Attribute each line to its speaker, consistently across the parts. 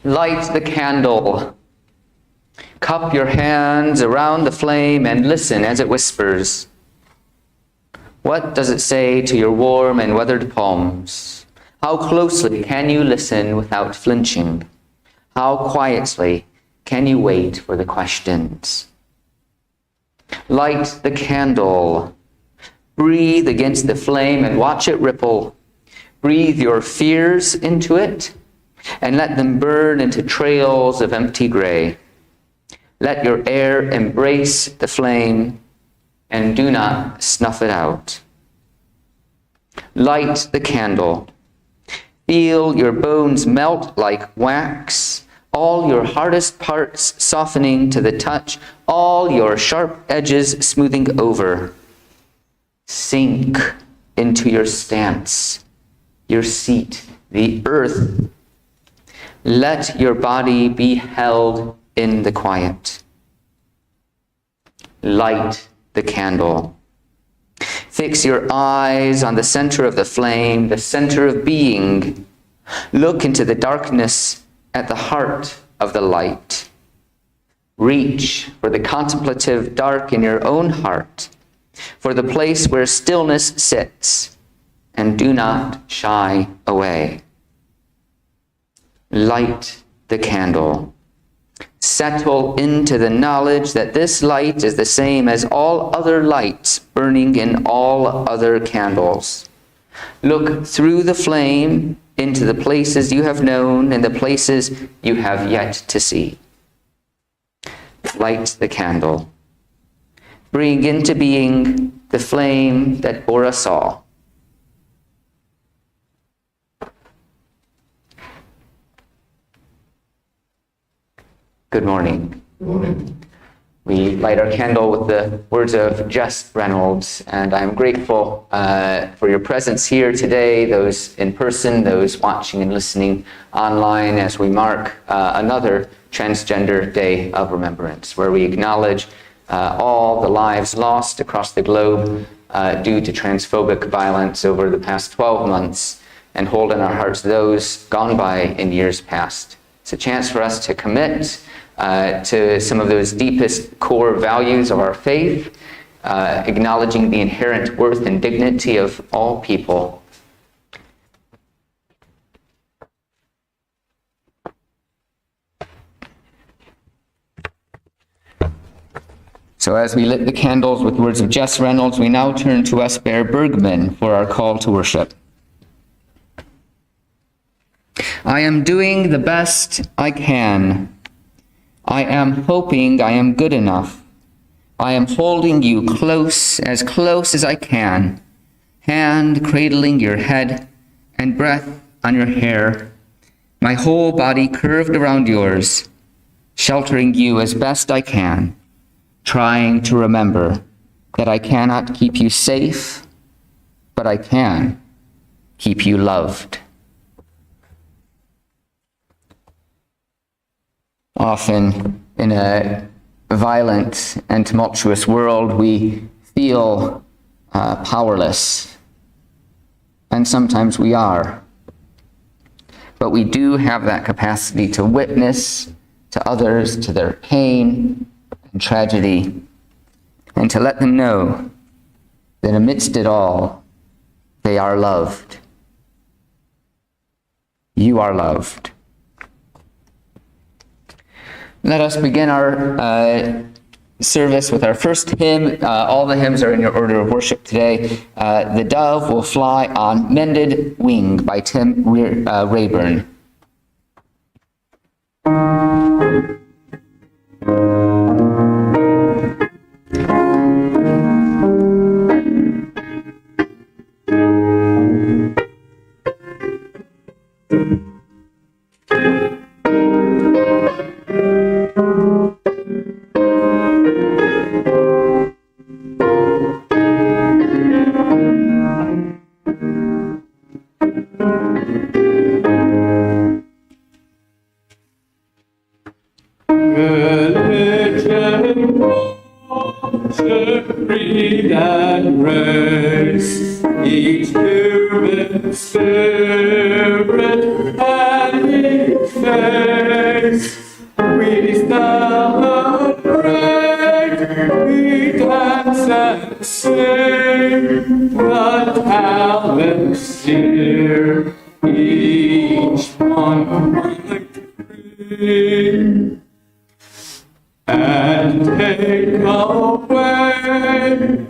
Speaker 1: Light the candle. Cup your hands around the flame and listen as it whispers. What does it say to your warm and weathered palms? How closely can you listen without flinching? How quietly can you wait for the questions? Light the candle. Breathe against the flame and watch it ripple. Breathe your fears into it and let them burn into trails of empty gray. Let your air embrace the flame and do not snuff it out. Light the candle. Feel your bones melt like wax, all your hardest parts softening to the touch, all your sharp edges smoothing over. Sink into your stance, your seat, the earth. Let your body be held in the quiet. Light the candle. Fix your eyes on the center of the flame, the center of being. Look into the darkness at the heart of the light. Reach for the contemplative dark in your own heart, for the place where stillness sits, and do not shy away. Light the candle. Settle into the knowledge that this light is the same as all other lights burning in all other candles. Look through the flame into the places you have known and the places you have yet to see. Light the candle. Bring into being the flame that bore us all. Good morning.
Speaker 2: Good morning.
Speaker 1: We light our candle with the words of Jess Reynolds, and I'm grateful for your presence here today, those in person, those watching and listening online, as we mark another Transgender Day of Remembrance, where we acknowledge all the lives lost across the globe due to transphobic violence over the past 12 months, and hold in our hearts those gone by in years past. It's a chance for us to commit to some of those deepest core values of our faith, acknowledging the inherent worth and dignity of all people. So as we lit the candles with words of Jess Reynolds, we now turn to Esper Bergman for our call to worship. I am doing the best I can. I am hoping I am good enough. I am holding you close as I can, hand cradling your head and breath on your hair, my whole body curved around yours, sheltering you as best I can, trying to remember that I cannot keep you safe, but I can keep you loved. Often in a violent and tumultuous world, we feel powerless, and sometimes we are. But we do have that capacity to witness to others, to their pain and tragedy, and to let them know that amidst it all, they are loved. You are loved. Let us begin our service with our first hymn. All the hymns are in your order of worship today. The Dove Will Fly on Mended Wing by Tim Rayburn.
Speaker 2: Creed and race, each human spirit and each face, we celebrate, we dance and sing, the talents here, each one might bring. And take away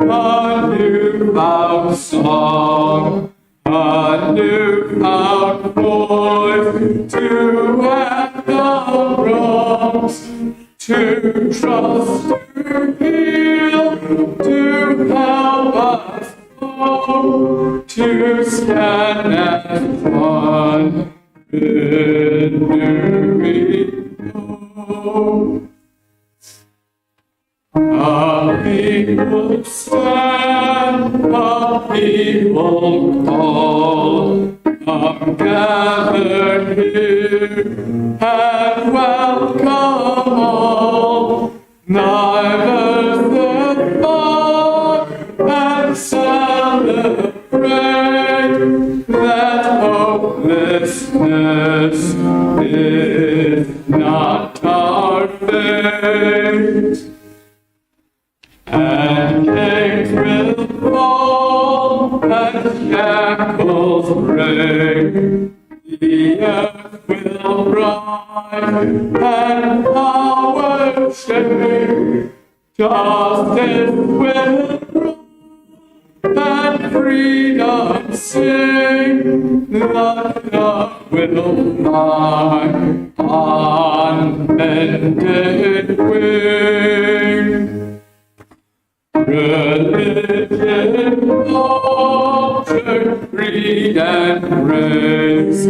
Speaker 2: a new-found song, a new-found voice to echo wrongs, to trust, to heal, to help us all, to stand as one, renewing hope. A people stand, a people call, come gather here, and welcome all. Neither sit back and celebrate that hopelessness is not our fate. And chains will fall, and shackles break. The earth will rise, and power shake. Justice will rise, and freedom sing. Love will fly on bended wing. Religion, culture, creed, and race,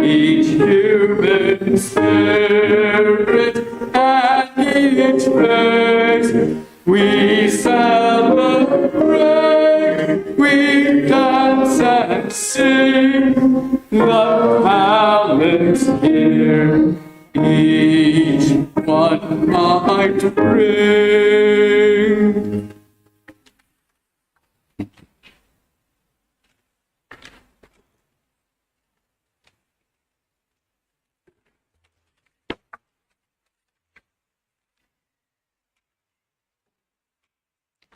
Speaker 2: each human spirit and each race, we celebrate, we dance and sing, the talents here, each one might bring.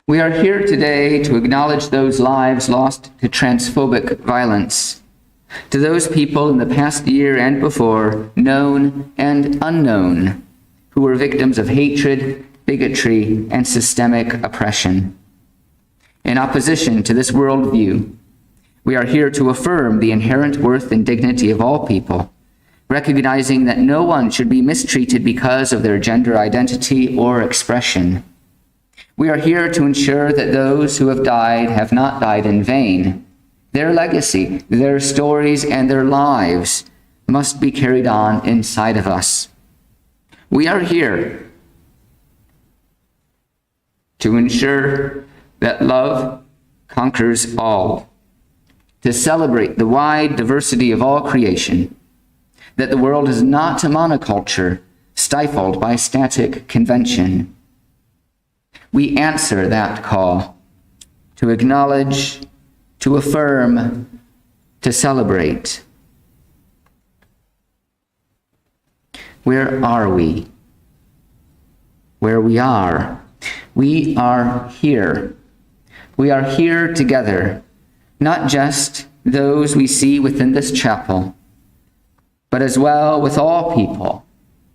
Speaker 1: We are here today to acknowledge those lives lost to transphobic violence, to those people in the past year and before, known and unknown, who were victims of hatred, bigotry, and systemic oppression. In opposition to this worldview, we are here to affirm the inherent worth and dignity of all people, recognizing that no one should be mistreated because of their gender identity or expression. We are here to ensure that those who have died have not died in vain. Their legacy, their stories, and their lives must be carried on inside of us. We are here to ensure that love conquers all, to celebrate the wide diversity of all creation, that the world is not a monoculture stifled by static convention. We answer that call to acknowledge, to affirm, to celebrate. Where are we? Where we are here. We are here together, not just those we see within this chapel, but as well with all people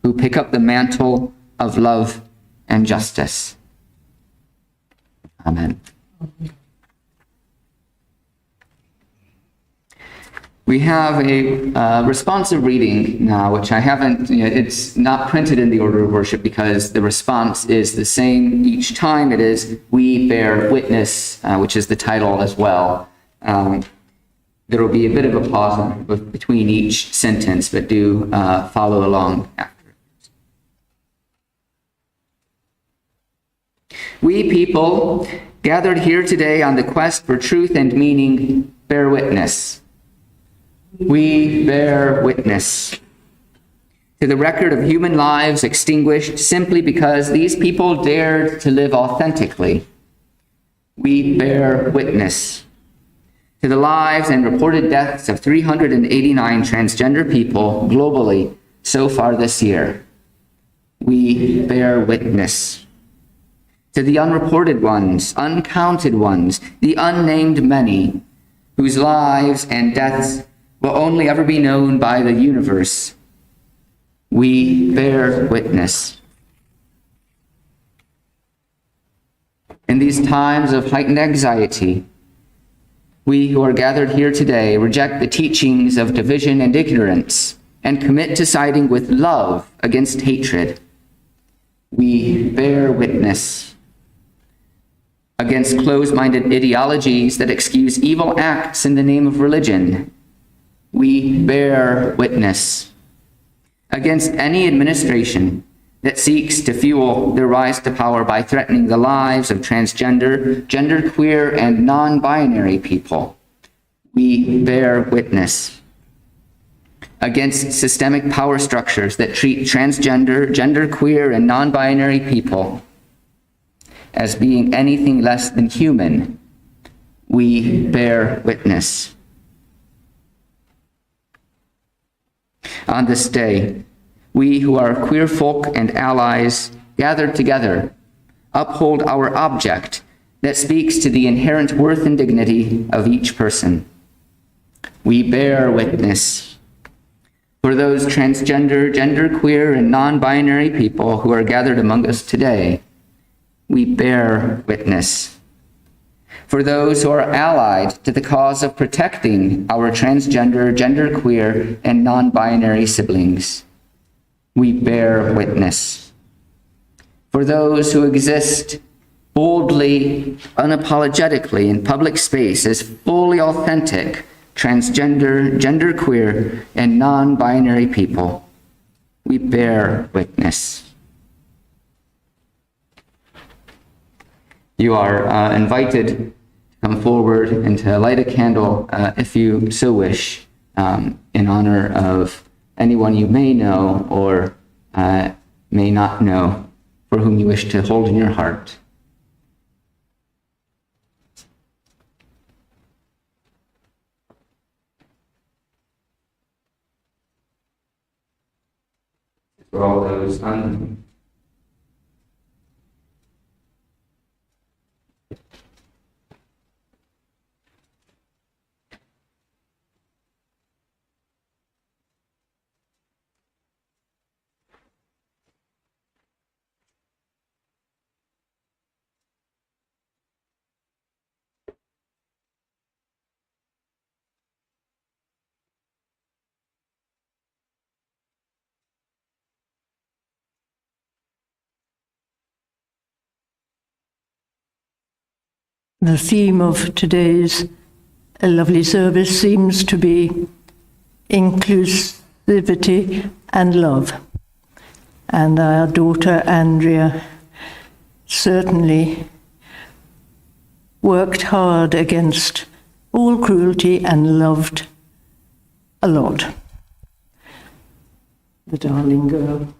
Speaker 1: who pick up the mantle of love and justice. Amen. We have a responsive reading now, which I haven't, it's not printed in the order of worship because the response is the same each time. It is "We Bear Witness," which is the title as well. There will be a bit of a pause between each sentence, but do follow along after. We people gathered here today on the quest for truth and meaning bear witness. We bear witness to the record of human lives extinguished simply because these people dared to live authentically. We bear witness to the lives and reported deaths of 389 transgender people globally so far this year. We bear witness to the unreported ones, uncounted ones, the unnamed many, whose lives and deaths will only ever be known by the universe. We bear witness. In these times of heightened anxiety, we who are gathered here today reject the teachings of division and ignorance and commit to siding with love against hatred. We bear witness against closed-minded ideologies that excuse evil acts in the name of religion. We bear witness against any administration that seeks to fuel their rise to power by threatening the lives of transgender, genderqueer, and non-binary people. We bear witness against systemic power structures that treat transgender, genderqueer, and non-binary people as being anything less than human. We bear witness. On this day, we who are queer folk and allies gathered together uphold our object that speaks to the inherent worth and dignity of each person. We bear witness for those transgender, genderqueer, and non-binary people who are gathered among us today. We bear witness for those who are allied to the cause of protecting our transgender, genderqueer, and non-binary siblings. We bear witness for those who exist boldly, unapologetically in public space as fully authentic transgender, genderqueer, and non-binary people. We bear witness. You are invited to come forward and to light a candle, if you so wish, in honor of anyone you may know or may not know, for whom you wish to hold in your heart. For all those unknown.
Speaker 3: The theme of today's lovely service seems to be inclusivity and love. And our daughter Andrea certainly worked hard against all cruelty and loved a lot. The darling girl.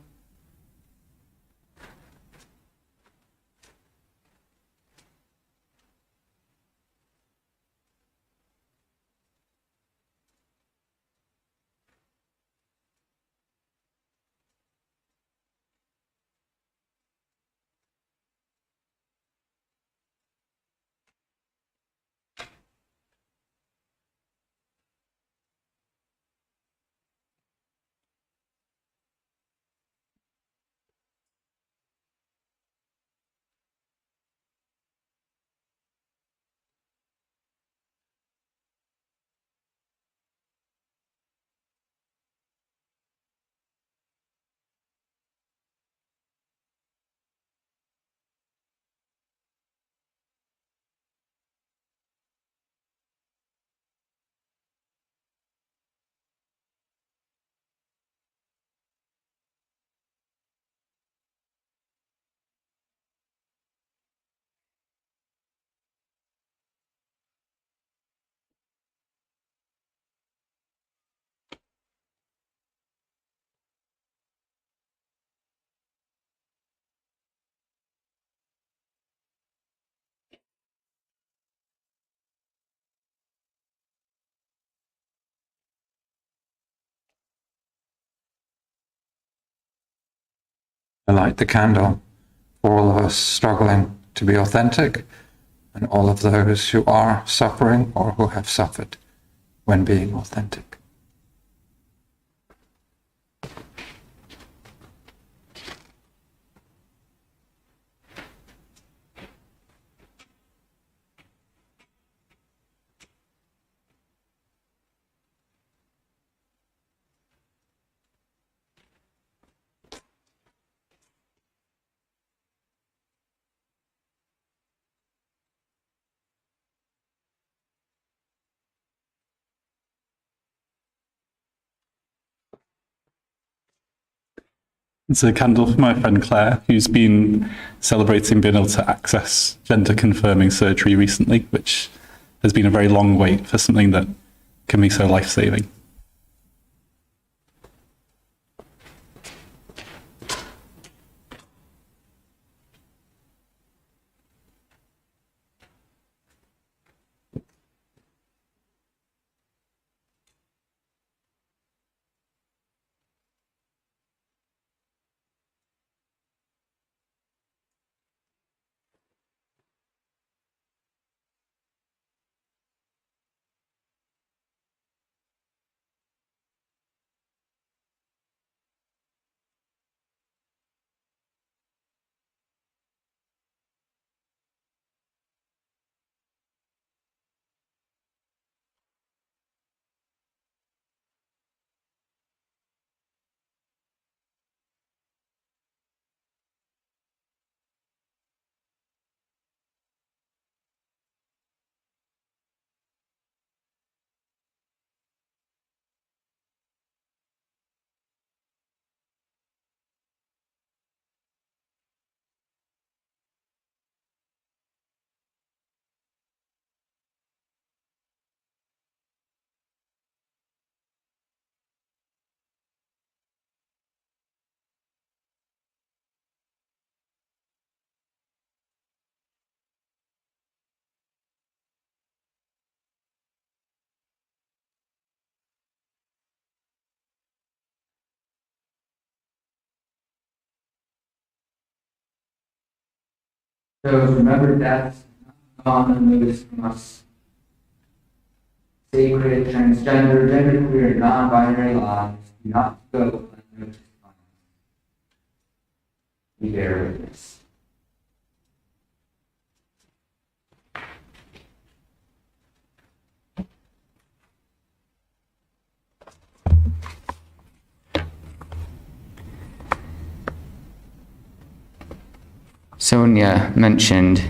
Speaker 4: I light the candle for all of us struggling to be authentic and all of those who are suffering or who have suffered when being authentic.
Speaker 2: It's a candle for my friend Claire, who's been celebrating being able to access gender-confirming surgery recently, which has been a very long wait for something that can be so life-saving.
Speaker 1: So remember that those from us sacred, transgender, genderqueer, non-binary lives do not go unnoticed by us. We bear witness. Sonia mentioned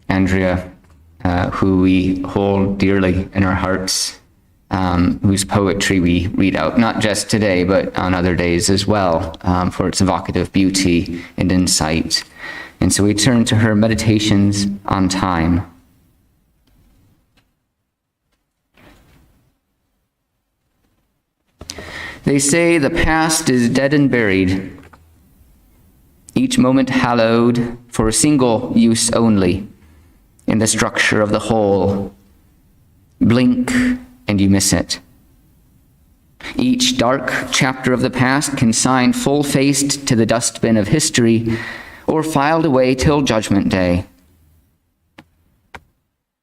Speaker 1: Andrea, who we hold dearly in our hearts, whose poetry we read out, not just today, but on other days as well, for its evocative beauty and insight. And so we turn to her Meditations on Time. They say the past is dead and buried, each moment hallowed for a single use only in the structure of the whole. Blink and you miss it. Each dark chapter of the past consigned full-faced to the dustbin of history or filed away till Judgment Day.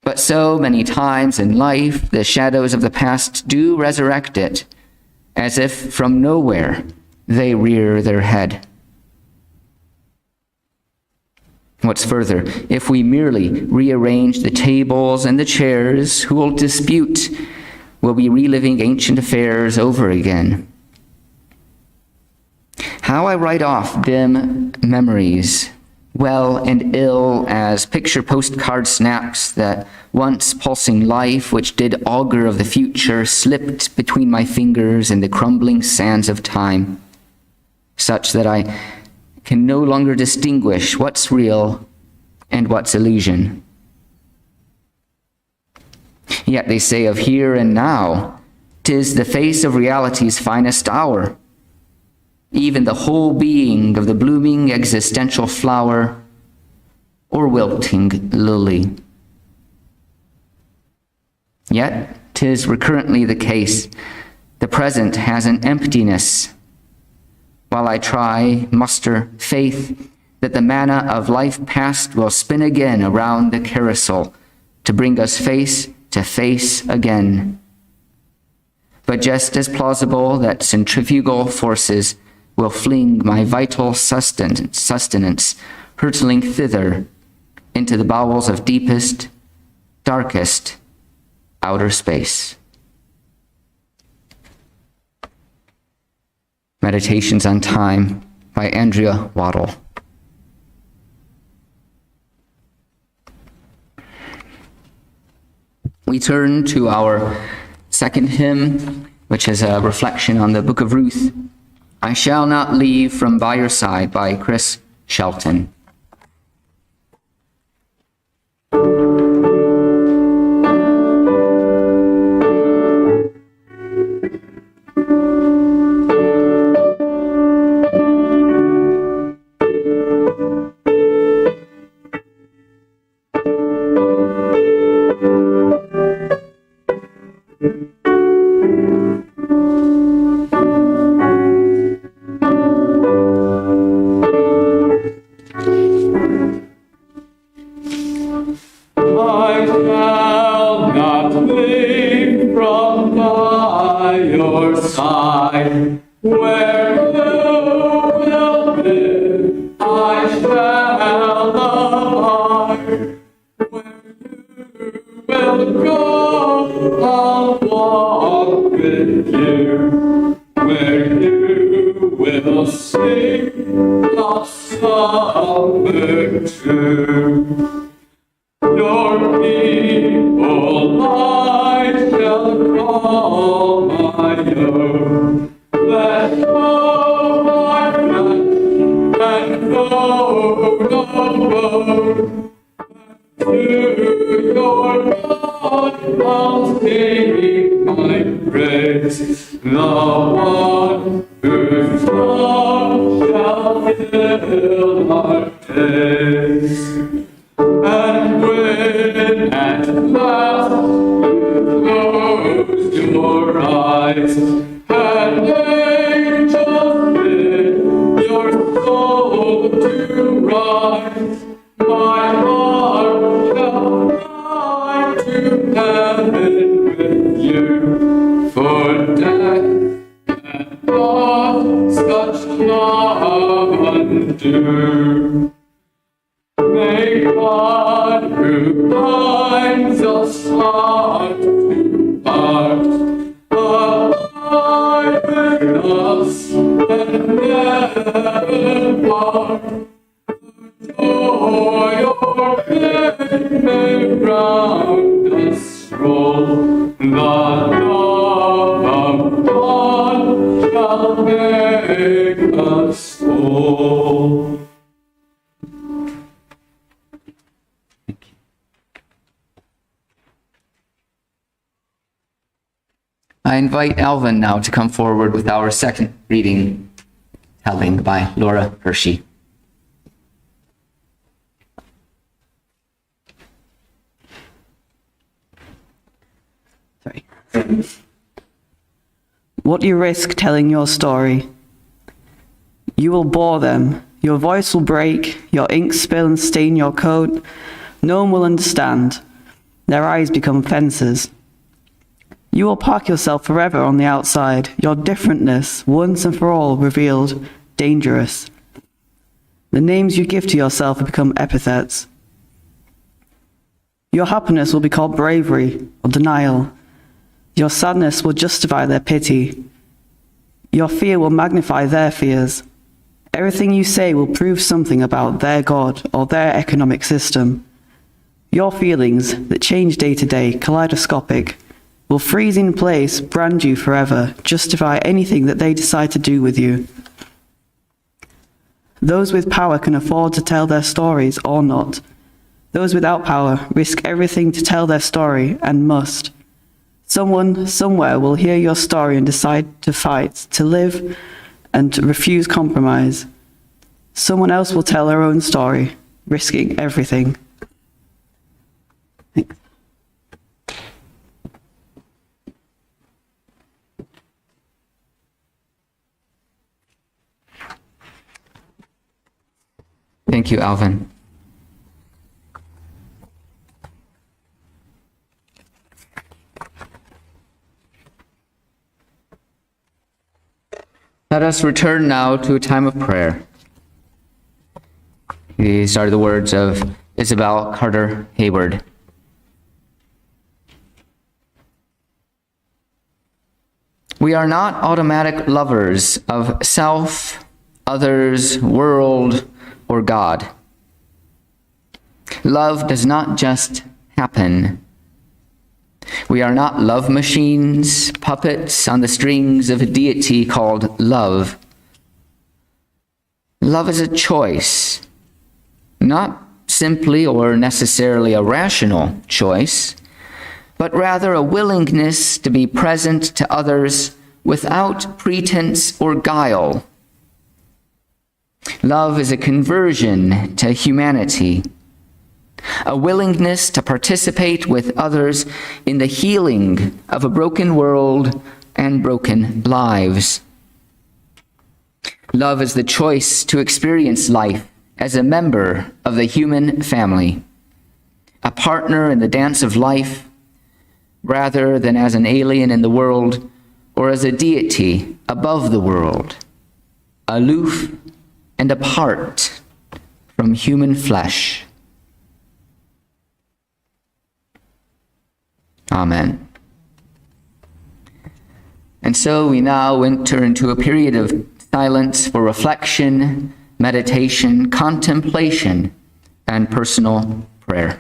Speaker 1: But so many times in life, the shadows of the past do resurrect it, as if from nowhere they rear their head. What's further, if we merely rearrange the tables and the chairs, who will dispute? We'll be reliving ancient affairs over again. How I write off dim memories, well and ill as picture postcard snaps, that once pulsing life which did augur of the future slipped between my fingers in the crumbling sands of time, such that I can no longer distinguish what's real and what's illusion. Yet they say of here and now, 'tis the face of reality's finest hour, even the whole being of the blooming existential flower or wilting lily. Yet 'tis recurrently the case, the present has an emptiness, while I try muster faith that the manna of life past will spin again around the carousel to bring us face to face again. But just as plausible that centrifugal forces will fling my vital sustenance hurtling thither into the bowels of deepest, darkest outer space. Meditations on Time by Andrea Waddle. We turn to our second hymn, which is a reflection on the Book of Ruth. I Shall Not Leave From By Your Side by Chris Shelton. I invite Alvin now to come forward with our second reading, telling by Laura Hershey. Sorry.
Speaker 5: What you risk telling your story. You will bore them. Your voice will break. Your ink spill and stain your coat. No one will understand. Their eyes become fences. You will park yourself forever on the outside, your differentness, once and for all revealed, dangerous. The names you give to yourself will become epithets. Your happiness will be called bravery or denial. Your sadness will justify their pity. Your fear will magnify their fears. Everything you say will prove something about their God or their economic system. Your feelings, that change day to day, kaleidoscopic, will freeze in place, brand you forever, justify anything that they decide to do with you. Those with power can afford to tell their stories or not. Those without power risk everything to tell their story and must. Someone, somewhere will hear your story and decide to fight, to live, and to refuse compromise. Someone else will tell their own story, risking everything. Thanks.
Speaker 1: Thank you, Alvin. Let us return now to a time of prayer. These are the words of Isabel Carter Hayward. We are not automatic lovers of self, others, world, or God. Love does not just happen. We are not love machines, puppets on the strings of a deity called love. Love is a choice, not simply or necessarily a rational choice, but rather a willingness to be present to others without pretense or guile. Love is a conversion to humanity, a willingness to participate with others in the healing of a broken world and broken lives. Love is the choice to experience life as a member of the human family, a partner in the dance of life, rather than as an alien in the world or as a deity above the world, aloof and apart from human flesh. Amen. And so we now enter into a period of silence for reflection, meditation, contemplation, and personal prayer.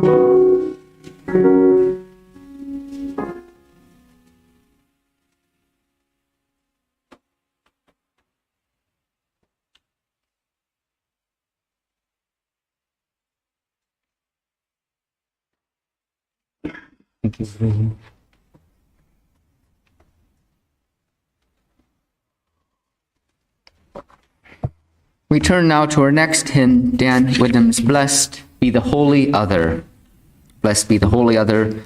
Speaker 1: We turn now to our next hymn, Dan Widham's Blessed Be the Holy Other. Blessed be the Holy Other,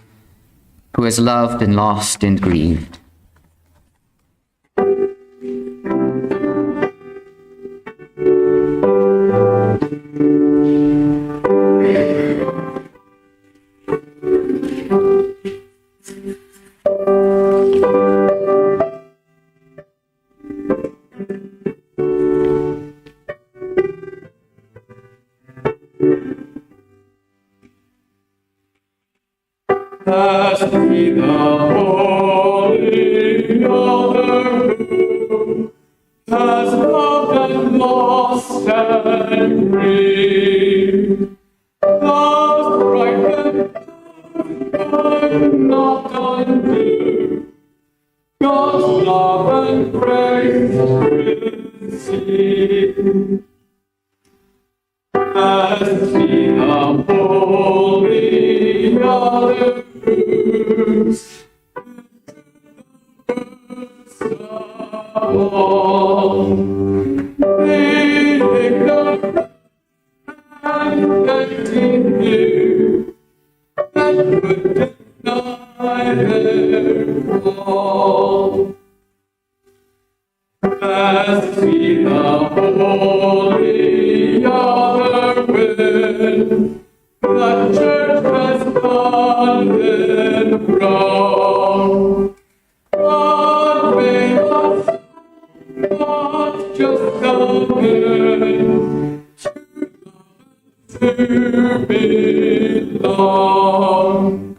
Speaker 1: who has loved and lost and grieved.
Speaker 6: Blessed be the Holy Other, who has loved and lost and grieved. Love's right and not undo. God's love and grace receive. Blessed be the Holy Other, whose all the ignorant and continue that would deny their call. Blessed be the Holy Other, when the Church has done and grown. God made us not just men to belong.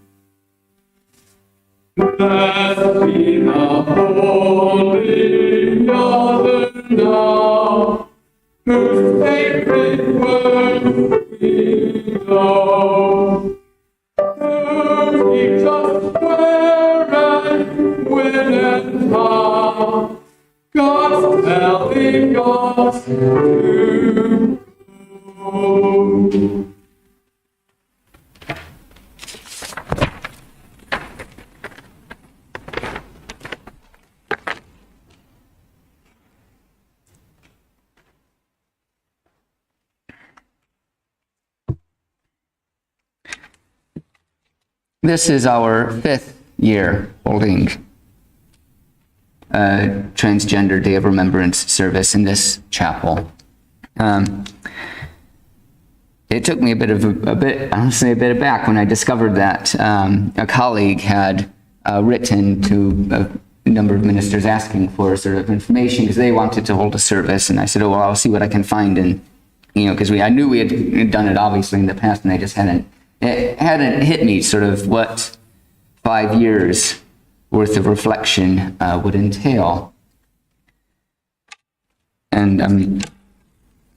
Speaker 6: Blessed be the Holy Other now, whose sacred word we know, who teach us where and when and how God's telling us to go.
Speaker 1: This is our 5th year holding a Transgender Day of Remembrance service in this chapel. It took me a bit aback when I discovered that a colleague had written to a number of ministers asking for sort of information because they wanted to hold a service, and I said, "Oh well, I'll see what I can find." And because I knew we had done it obviously in the past, and I just it hadn't hit me sort of what 5 years worth of reflection would entail. And I'm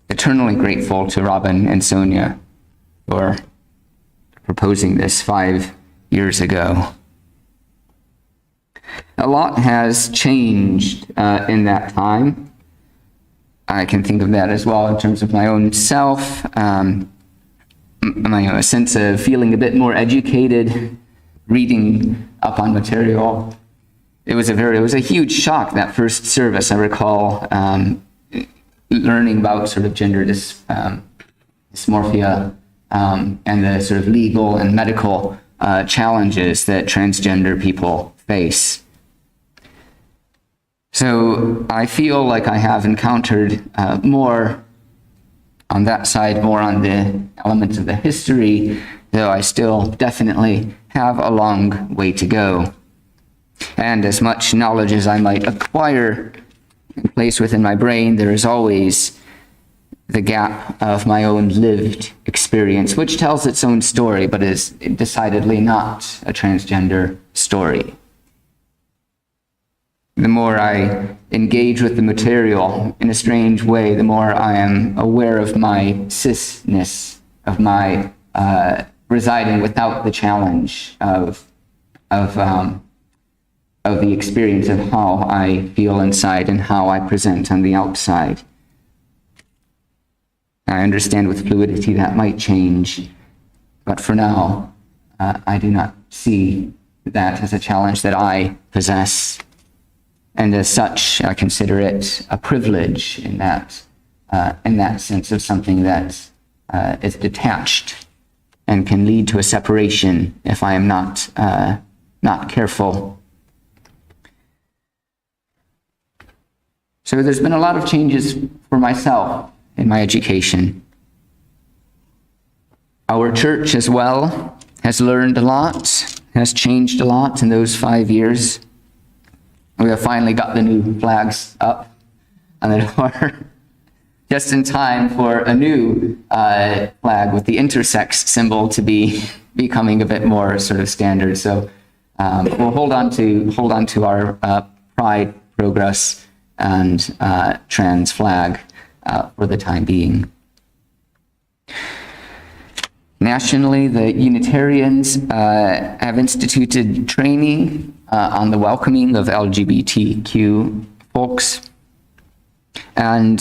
Speaker 1: eternally grateful to Robin and Sonia for proposing this 5 years ago. A lot has changed in that time. I can think of that as well in terms of my own self. A sense of feeling a bit more educated, reading up on material. It was a huge shock, that first service. I recall learning about sort of gender dysmorphia and the sort of legal and medical challenges that transgender people face. So I feel like I have encountered more on that side, more on the elements of the history, though I still definitely have a long way to go. And as much knowledge as I might acquire and place within my brain, there is always the gap of my own lived experience, which tells its own story, but is decidedly not a transgender story. The more I engage with the material in a strange way, the more I am aware of my cisness, of my residing without the challenge of the experience of how I feel inside and how I present on the outside. I understand with fluidity that might change, but for now, I do not see that as a challenge that I possess. And as such, I consider it a privilege in that sense of something that is detached and can lead to a separation if I am not careful. So there's been a lot of changes for myself in my education. Our church as well has learned a lot, has changed a lot in those 5 years. We have finally got the new flags up on the door, just in time for a new flag with the intersex symbol to be becoming a bit more sort of standard. So we'll hold on to our pride, progress, and trans flag for the time being. Nationally, the Unitarians have instituted training on the welcoming of LGBTQ folks. And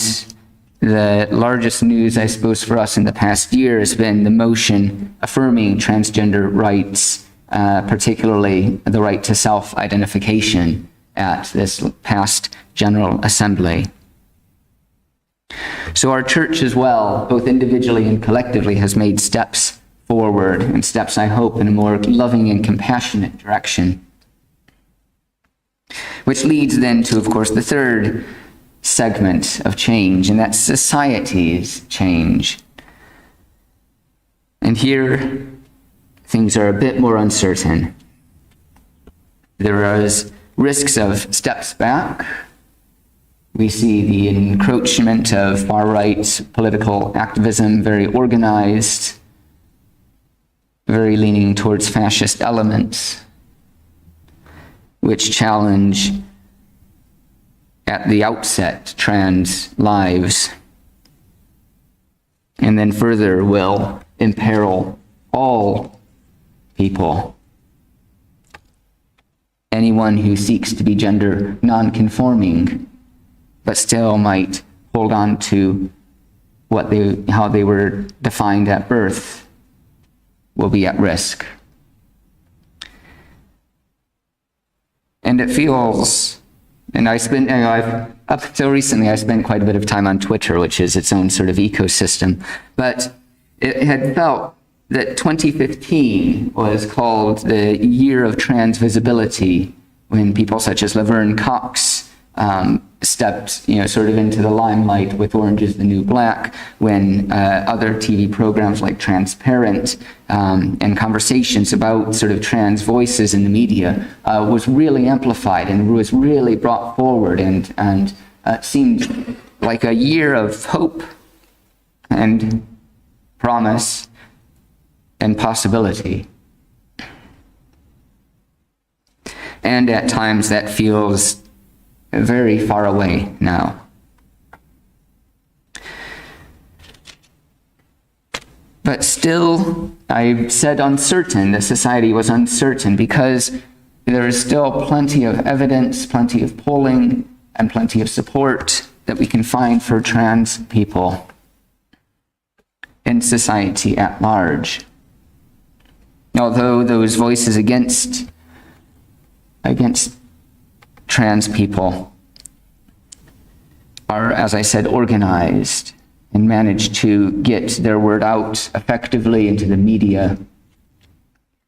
Speaker 1: the largest news, I suppose, for us in the past year has been the motion affirming transgender rights, particularly the right to self-identification at this past General Assembly. So our church as well, both individually and collectively, has made steps forward, and steps, I hope, in a more loving and compassionate direction. Which leads then to, of course, the third segment of change, and that's society's change. And here, things are a bit more uncertain. There is risks of steps back. We see the encroachment of far-right political activism, very organized, very leaning towards fascist elements, which challenge at the outset trans lives, and then further will imperil all people. Anyone who seeks to be gender non-conforming but still might hold on to how they were defined at birth will be at risk. And it feels, and up until recently, I spent quite a bit of time on Twitter, which is its own sort of ecosystem, but it had felt that 2015 was called the year of trans visibility, when people such as Laverne Cox stepped, sort of into the limelight with Orange is the New Black, when other TV programs like Transparent and conversations about sort of trans voices in the media was really amplified and was really brought forward, and seemed like a year of hope and promise and possibility. And at times that feels very far away now. But still, I said uncertain. The society was uncertain because there is still plenty of evidence, plenty of polling, and plenty of support that we can find for trans people in society at large. Although those voices against trans people are, as I said, organized and manage to get their word out effectively into the media,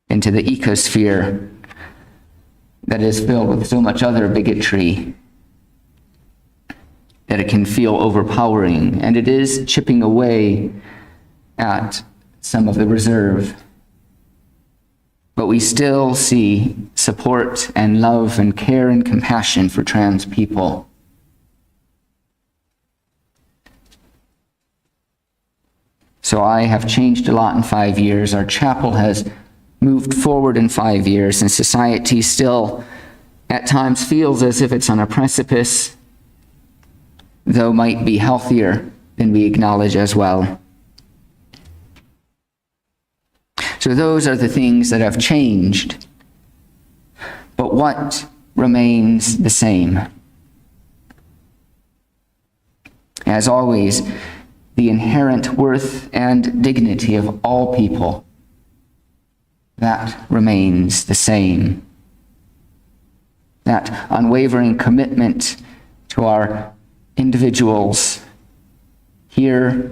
Speaker 1: into the ecosphere that is filled with so much other bigotry that it can feel overpowering, and it is chipping away at some of the reserve. But we still see support and love and care and compassion for trans people. So I have changed a lot in 5 years. Our chapel has moved forward in 5 years, and society still at times feels as if it's on a precipice, though might be healthier than we acknowledge as well. So those are the things that have changed. But what remains the same? As always, the inherent worth and dignity of all people, that remains the same. That unwavering commitment to our individuals here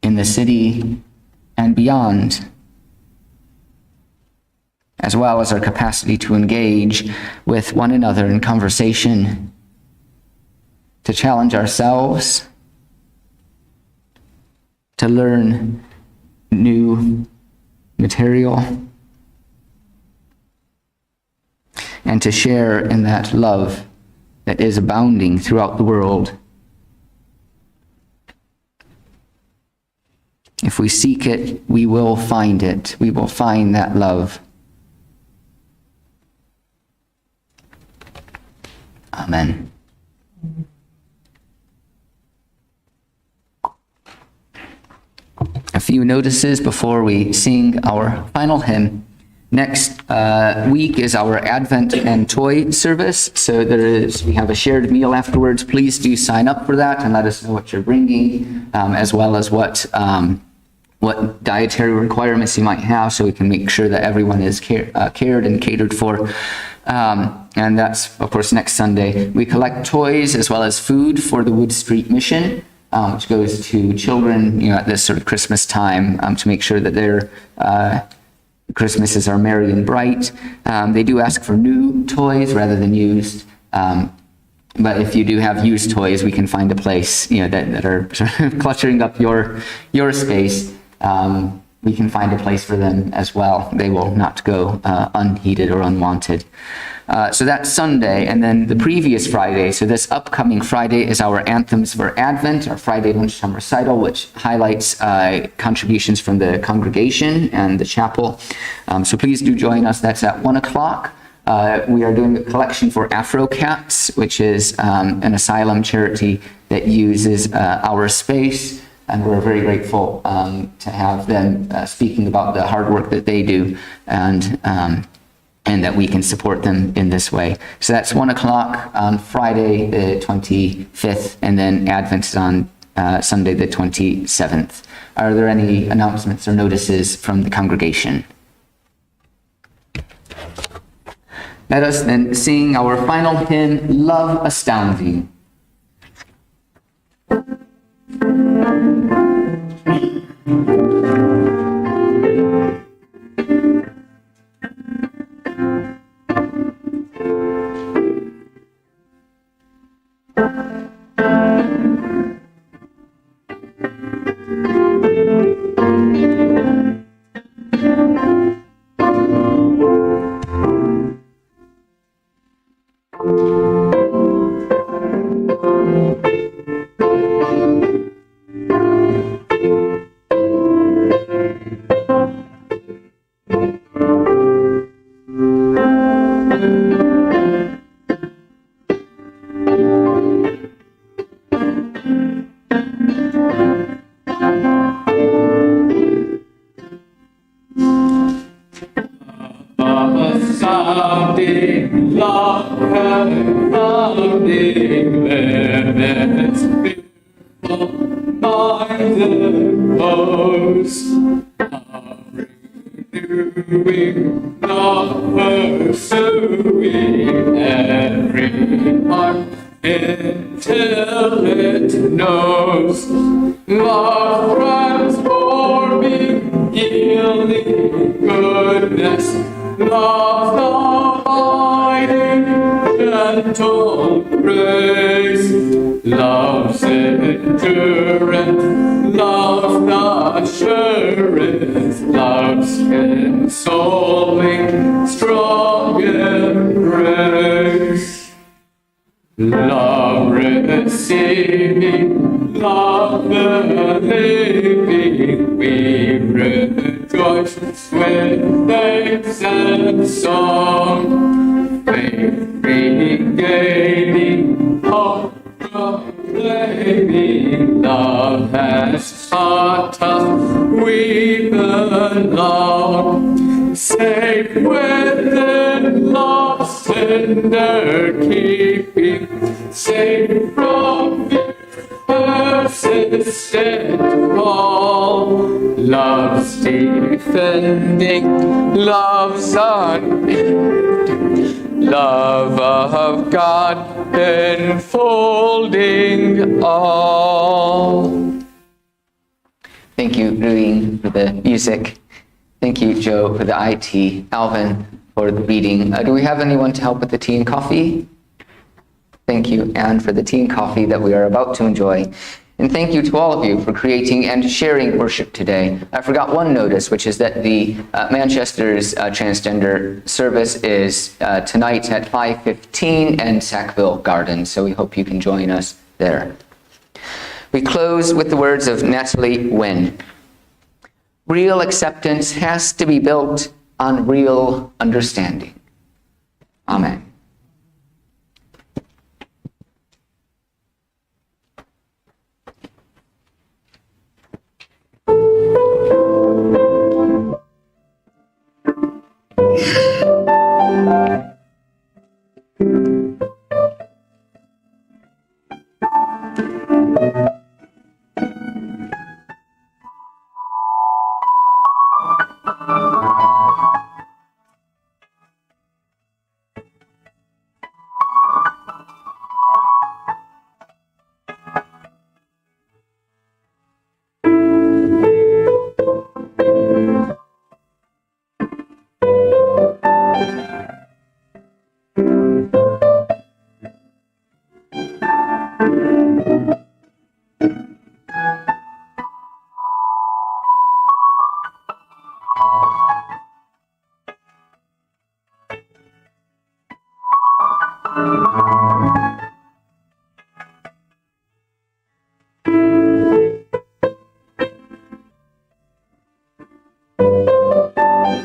Speaker 1: in the city and beyond, as well as our capacity to engage with one another in conversation, to challenge ourselves, to learn new material, and to share in that love that is abounding throughout the world. If we seek it, we will find it. We will find that love. Amen. A few notices before we sing our final hymn. Next week is our Advent and Toy service. So we have a shared meal afterwards. Please do sign up for that and let us know what you're bringing, as well as what dietary requirements you might have, so we can make sure that everyone is cared and catered for. And that's, of course, next Sunday. We collect toys as well as food for the Wood Street Mission, which goes to children, at this sort of Christmas time, to make sure that their Christmases are merry and bright. They do ask for new toys rather than used. But if you do have used toys, we can find a place, that are sort of cluttering up your space. We can find a place for them as well. They will not go unheeded or unwanted. So that's Sunday, and then the previous Friday, so this upcoming Friday, is our Anthems for Advent, our Friday lunchtime recital, which highlights contributions from the congregation and the chapel. So please do join us. That's at 1 o'clock. We are doing a collection for Afro Cats, which is an asylum charity that uses our space. And we're very grateful to have them speaking about the hard work that they do, and that we can support them in this way. So that's 1 o'clock on Friday the 25th, and then Advent is on Sunday the 27th. Are there any announcements or notices from the congregation? Let us then sing our final hymn, Love Astounding.
Speaker 6: Sounding, love confounding, limits fearful by the host of renewing, not pursuing every heart until it knows love transforming, yielding goodness. Love abiding, gentle grace, love's endurance, love's assurance, love's consoling, strong embrace. Love receiving, love believing, we rejoice with thanks and song. Faith regaining, hope proclaiming, love has taught us we belong, safe within love's tender keeping, safe from the persistent call. Love's defending, love's unending, love of God enfolding all.
Speaker 1: Thank you, Ruin, for the music. Thank you, Joe, for the IT. Alvin, for the reading. Do we have anyone to help with the tea and coffee? Thank you, Anne, for the tea and coffee that we are about to enjoy. And thank you to all of you for creating and sharing worship today. I forgot one notice, which is that the Manchester's Transgender service is tonight at 5:15 in Sackville Gardens, so we hope you can join us there. We close with the words of Natalie Wynn. Real acceptance has to be built on real understanding. Amen.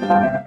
Speaker 1: Bye.